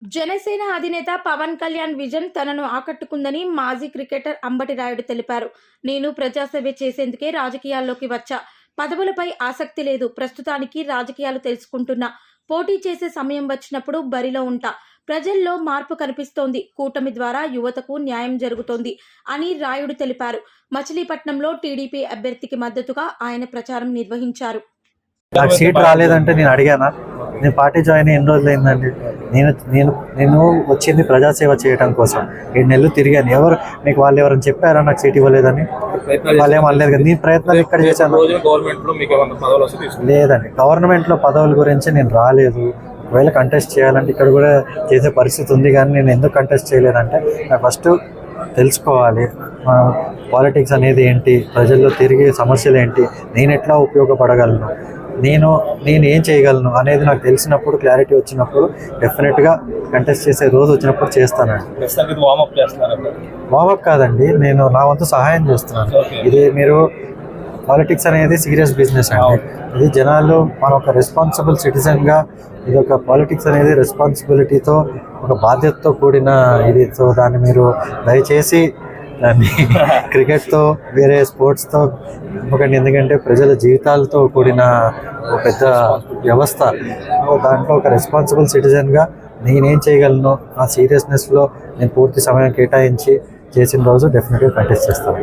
జనసేన అధినేత పవన్ కళ్యాణ్ విజన్ తనను ఆకట్టుకుందని మాజీ క్రికెటర్ అంబటి రాయుడు తెలిపారు. నేను ప్రజాసేవ చేసేందుకే రాజకీయాల్లోకి వచ్చా. పదవులపై ఆసక్తి లేదు. ప్రస్తుతానికి రాజకీయాలు తెలుసుకుంటున్నా. పోటీ చేసే సమయం వచ్చినప్పుడు బరిలో ఉంటా. ప్రజల్లో మార్పు కనిపిస్తోంది. కూటమి ద్వారా యువతకు న్యాయం జరుగుతోంది అని రాయుడు తెలిపారు. మచిలీపట్నంలో టీడీపీ అభ్యర్థికి మద్దతుగా ఆయన ప్రచారం నిర్వహించారు. నాకు సీట్ రాలేదంటే నేను అడిగానా? నేను పార్టీ జాయిన్ ఎన్ని రోజులు అయిందండి. నేను వచ్చింది ప్రజాసేవ చేయడం కోసం. 7 నెలలు తిరిగాను. మీకు వాళ్ళు ఎవరైనా చెప్పారా నాకు సీట్ ఇవ్వలేదని? వాళ్ళు ఏం అనలేదు కదా. నేను ప్రయత్నాలు ఇక్కడ చేశాను. లేదండి, గవర్నమెంట్లో పదవుల గురించి నేను రాలేదు. ఒకవేళ కంటెస్ట్ చేయాలంటే ఇక్కడ కూడా చేసే పరిస్థితి ఉంది, కానీ నేను ఎందుకు కంటెస్ట్ చేయలేదంటే నాకు ఫస్ట్ తెలుసుకోవాలి పాలిటిక్స్ అనేది ఏంటి, ప్రజల్లో తిరిగే సమస్యలు ఏంటి, నేను ఎట్లా ఉపయోగపడగలను, నేను ఏం చేయగలను అనేది నాకు తెలిసినప్పుడు, క్లారిటీ వచ్చినప్పుడు డెఫినెట్గా కంటెస్ట్ చేసే రోజు వచ్చినప్పుడు చేస్తానండి. వామప్ కాదండి, నేను నా వంతు సహాయం చేస్తున్నాను. ఇది మీరు పాలిటిక్స్ అనేది సీరియస్ బిజినెస్ అండి. ఇది జనాలు మన ఒక రెస్పాన్సిబుల్ సిటిజన్గా, ఇది ఒక పాలిటిక్స్ అనేది రెస్పాన్సిబిలిటీతో, ఒక బాధ్యతతో కూడిన ఇది. సో దాన్ని మీరు దయచేసి దాన్ని క్రికెట్తో, వేరే స్పోర్ట్స్తో ఒకటి, ఎందుకంటే ప్రజల జీవితాలతో కూడిన ఒక పెద్ద వ్యవస్థ. దాంట్లో ఒక రెస్పాన్సిబుల్ సిటిజన్గా నేనేం చేయగలను, ఆ సీరియస్నెస్లో నేను పూర్తి సమయం కేటాయించి చేసిన రోజు డెఫినెట్గా కంటెస్ట్ చేస్తాను.